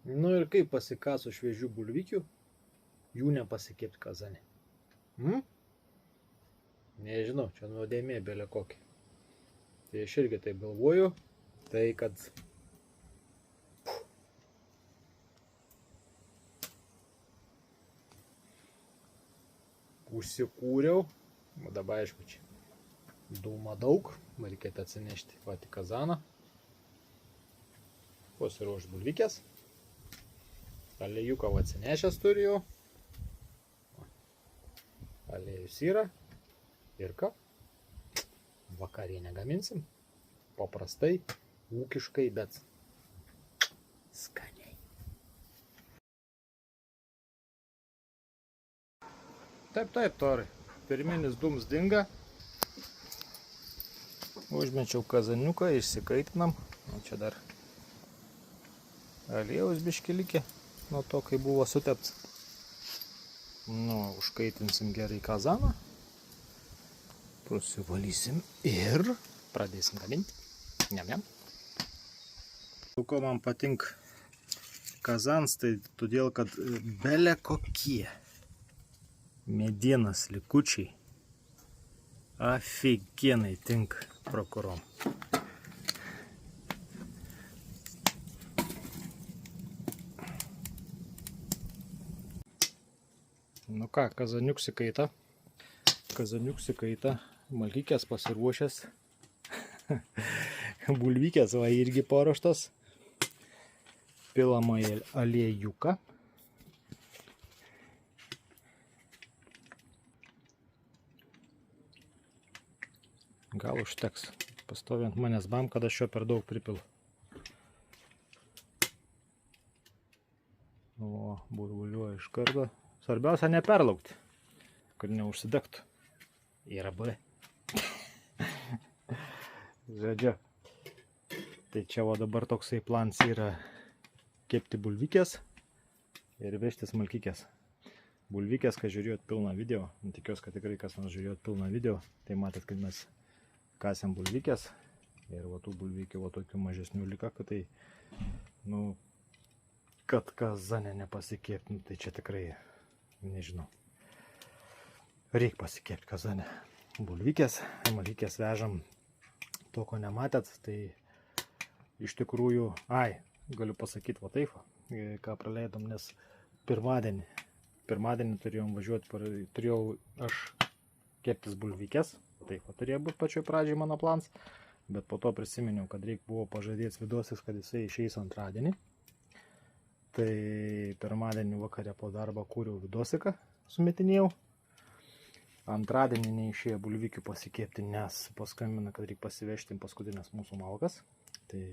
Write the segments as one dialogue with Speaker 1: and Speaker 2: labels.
Speaker 1: Nu ir kaip pasikaso šviežių bulvikių, jų nepasikepti kazane. Nežinau, čia nuodėmė belė kokia. Tai aš irgi taip galvoju, tai kad užsikūriau, o dabar aišku čia dūma daug, reikėtų atsinešti patį kazaną, pasiruošti bulvikės, aliejuką atsinešęs turiu jau, aliejus yra ir ką, vakarienę gaminsim, paprastai, ūkiškai, bet skaniai. Taip, torai, pirminis dūms dinga. Užmečiau kazaniuką, išsikaitinam. O čia dar aliejaus biškį likė nuo to, kai buvo sutepts. Nu, užkaitinsim gerai kazaną. Prasivalysim ir pradėsim gaminti. Niam. Ko man patinka kazans, tai todėl, kad bele kokie medienos likučiai aфиgenai tinka prokurom. Nu ką, kazaniuks įkaita, malkykės pasiruošęs, bulvykės va irgi paruoštas, pilama aliejuką. Gal užteks, pastoviant manęs bam, kad aš jo per daug pripilu. O, burbuliuoja iš karto. Svarbiausia neperlaukti, kad neužsidegtų. Yra buvę. Žodžiu. Tai čia va dabar toksai plans yra kepti bulvikės ir vežtis malkykės. Bulvikės, kai žiūrėjot pilną video, tikiuosi, kad tikrai kas nors žiūrėjot pilną video, tai matėt, kad mes kasėm bulvikės ir va tų bulvikių va tokių mažesnių lika, kad tai, nu, kad kazane nepasikepti, tai čia tikrai, nežinau, reikia pasikepti kazane. Bulvikės, malkykės vežam to, ko nematėt, tai iš tikrųjų, galiu pasakyti va taip, ką praleidom, nes pirmadienį turėjom važiuoti, turėjau aš keptis bulvikės. Taip, turėjo būti pačioj pradžiai mano plans, bet po to prisiminiau, kad buvo pažadėts vidosas, kad jisai išeis antradienį. Tai pirmadienį vakarė po darbo kūriau vidosiką, sumetinėjau. Antradienį neišėjo bulvikių pasikepti, nes paskambina, kad reikia pasivežti paskutinės mūsų malkas. Tai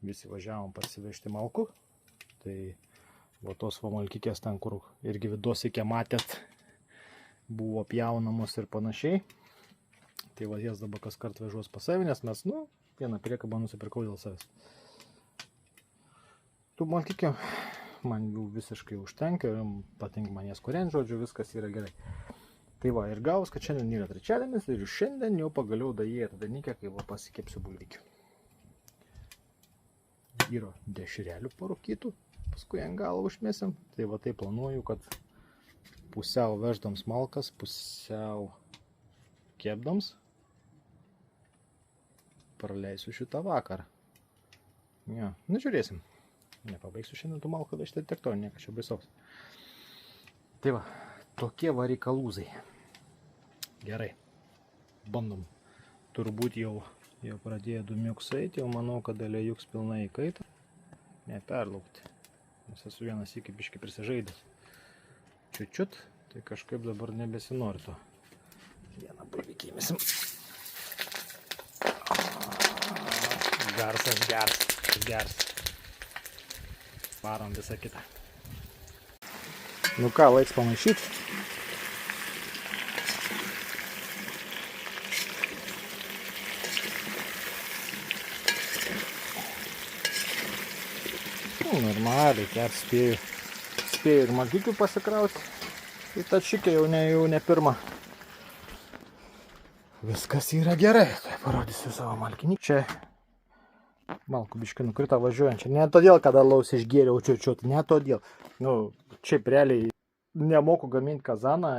Speaker 1: visi važiavom pasivežti malkų. Tai va tos va malkykės ten, kur irgi vidosikė matėt, buvo pjaunamos ir panašiai. Tai va jas dabar kas kart vežuos pas savį, nes mes, vieną priekabą nusipirkau dėl savęs. Tų malkykių man jų visiškai užtenka, patinka man jas kuriant, žodžiu, viskas yra gerai. Tai va, ir gavus, kad šiandien yra trečiadienis ir šiandien jau pagaliau daėję dalykę, kai va pasikepsiu bulvikių. Yra dešrelių parūkytų, paskui ant galą užmėsim. Tai va tai planuoju, kad pusiau veždams malkas, pusiau kepdams praleisiu šitą vakarą. Jo, nu žiūrėsim. Nepabaigsiu šiandien tų malkų vežti tiek to, nieko čia baisaus. Tai va, tokie va reikalūzai. Gerai, bandom. Turbūt jau pradėjo dūmiuks eiti, jau manau, kad aliejuks pilnai įkaita. Neperlaukti, nes esu vienas iki biškį prisižaidęs. Čiut, tai kažkaip dabar nebesinori to. Vieną bulvikį įmesim. Garsas geras. Varom visą kitą. Nu ką, laiks pamaišyti. Normaliai, spėju ir malkykių pasikrauti. Tai ta čikė jau ne pirma. Viskas yra gerai. Tai parodysiu savo malkinį. Čia malkų biškį nukrito važiuojančią. Ne todėl, kad alaus išgėriau čiučiut, ne todėl. Nu, šiaip realiai nemoku gaminti kazaną,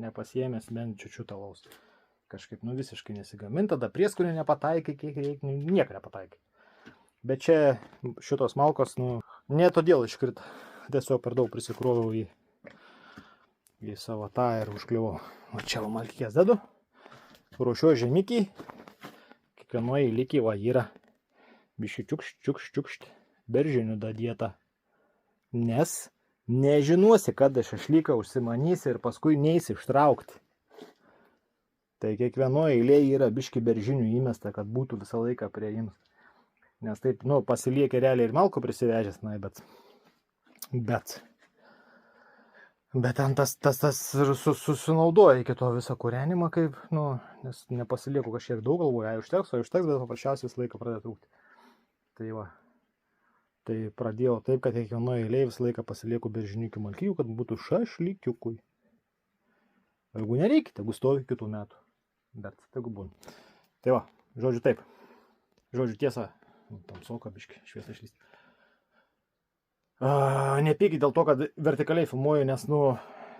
Speaker 1: nepasiėmęs bent čiučiut alaus. Kažkaip, nu, visiškai nesigamint, tada prieskonių nepataikai, kiek reikia, nieko nepataikai. Bet čia šitos malkos, nu, ne todėl iškrito. Tiesiog per daug prisikroviau į savo tą ir užkliuvau. O čia malkės dedu. Ruošiu žemikiai. Kiekvienoje lygiai va yra biški čiukšt, beržinių dadėta. Nes nežinosi, kada šašlyką užsimanysi ir paskui neisi ištraukti. Tai kiekvienoje eilėje yra biški beržinių įmesta, kad būtų visą laiką prie jums. Nes taip, nu, pasiliekia realiai ir malkų prisivežęs, na, bet ten tas susinaudoja iki to visą kūrenimą, kaip, nu, nes nepasilieku kažkiek daug, galvoju, jei užteks, bet paprasčiausiai visą laiką pradeda trūkti. Tai va, tai pradėjau taip, kad kiekvienoje eilėje visą laiką pasilieku beržinių malkijų, kad būtų šašlykiukui. Jeigu nereikia, tegu stovi kitų metų, bet tegu būna. Tai va, žodžiu taip, žodžiu tiesa, tamsoka biški, šviesa išlysti. Nepykit dėl to, kad vertikaliai filmuoju, nes, nu,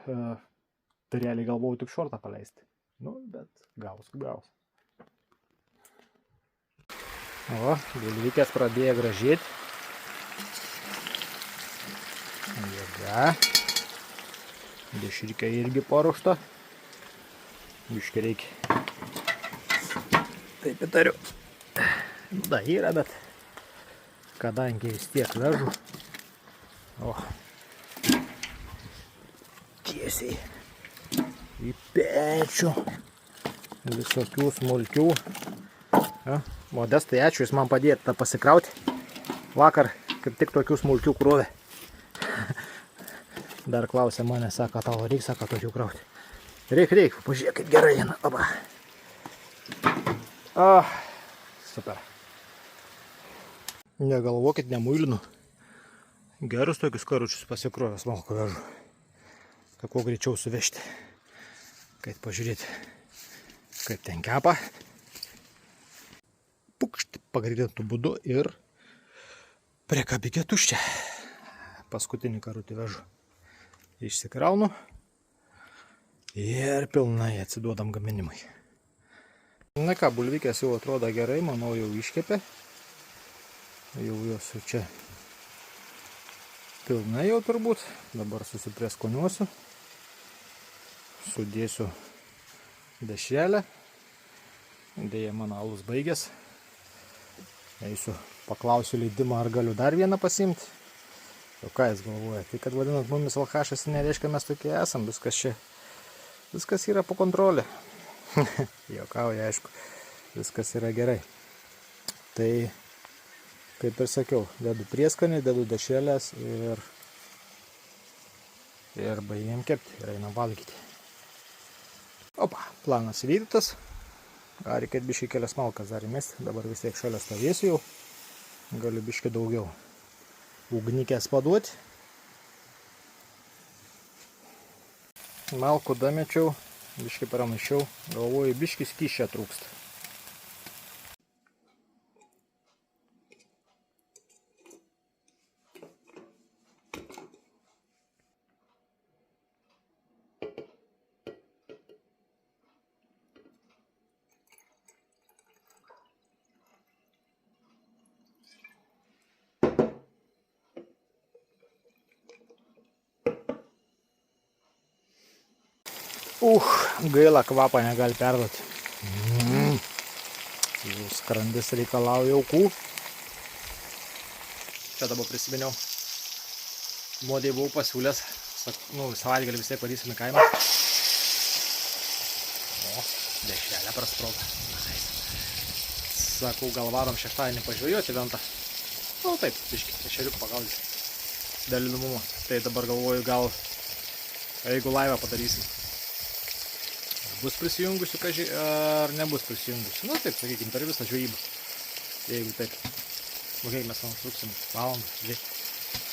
Speaker 1: tai realiai galvojau tik šortą paleisti. Nu, bet gaus. O, bulvikės pradėjo gražėti. Jėga. Dešrikė irgi paruošta. Biškį reikia. Taip įtariu. Da, yra, bet kadangi vis tiek vežu. O, tiesiai į pečių visokių smulkių. Modestai, ačiū, jūs man padėjote pasikrauti. Vakar kaip tik tokių smulkių krovė. Dar klausė mane, sako, tau reikia, sako, tokių krauti. Reik, pažiūrėk, kaip gerai eina. Oba. Super. Negalvokit, nemuilinu. Gerus tokius karučius pasikrovęs malkų vežu. Kad kuo greičiau suvežti. Kad pažiūrėti, kaip ten kepa. Pukšti pagreitintų būdu ir priekabikė tuščia. Paskutinį karutį vežu. Išsikraunu ir pilnai atsiduodam gaminimui. Na ką, bulvikės jau atrodo gerai, manau jau iškepė. Jau jos čia pilnai jau turbūt. Dabar susiprieskoniuosiu. Sudėsiu dešrelę. Deja, mano alus baigęs. Eisiu, paklausiu leidimą, ar galiu dar vieną pasimti. O ką jis galvoja? Tai kad vadinant mumis alkašas nereiškia mes tokie esam. Viskas yra po kontrolė. Jokauja, aišku. Viskas yra gerai. Tai kaip ir sakiau, dedu prieskonį, dedu dešrelės ir baigiam kepti ir einam valgyti. Opa, planas įvykdytas. Reikėt biškį kelias malkas dar įmesti. Dabar vis tiek šalia stovėsiu jau. Galiu biškį daugiau ugnikės paduoti. Malkų damečiau, biškį pramaišiau. Galvoju, biškį skysčio trūksta. Gaila, kvapą negali perduoti. Jau skrandis reikalauja aukų. Čia dabar prisiminiau. Modei buvau pasiūlęs. Savaitgalį vis tiek varysim į kaimą. O, dešrelė prasproga. Sakau, gal varom šeštadienį pažvejoti ventą. O taip, biškį, ešeriukų pagaudyti. Dėl įdomumo. Tai dabar galvoju, gal jeigu laivą padarysim. Bus prisijungusių, ar nebus prisijungusių. Nu taip, sakykime, per visą žvejybą. Jeigu taip. Kiek mes tam truksim? Valandą, dvi.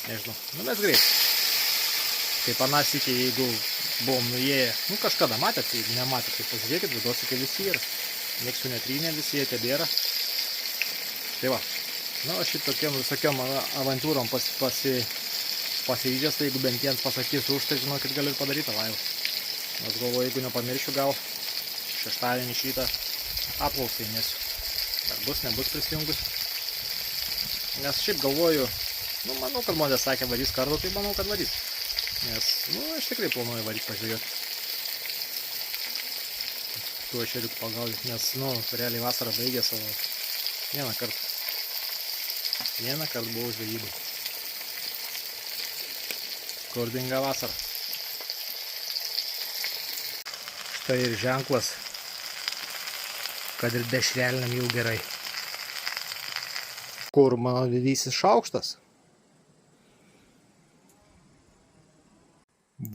Speaker 1: Nežinau. Nu mes greit. Kaip anas iki, jeigu buvom nuėję, nu kažkada matėt, jeigu nematėt, tai pažiūrėkit, vidos iki visi yra. Nieks jų netrynė, visi jie tebėra. Tai va, Nu, šitokiam visokiam avantūrom pasiryžęs, tai jeigu bent jiems pasakysiu už, tai žinokit, galiu ir padaryti laivą. Nes galvoju, jeigu nepamiršiu, gal šeštadienį šitą apklausai nesiu. Ar bus, nebus prisijungus. Nes šiaip galvoju, nu, manau, kad žmonės sakė varys kartu, tai manau, kad varys. Nes, nu, aš tikrai planuoju varyti pažiūrėti. Tuo ešeriukų pagaudyti, nes, nu, realiai vasarą baigė savo vieną kartą. Vieną kartą buvau žvejybai. Kur dinga vasara. Štai ir ženklas, kad ir dešreliniam jau gerai. Kur mano didysis šaukštas?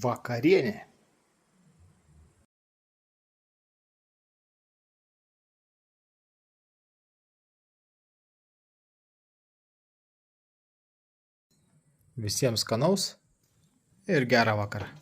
Speaker 1: Vakarienė. Visiems skanaus ir gerą vakarą.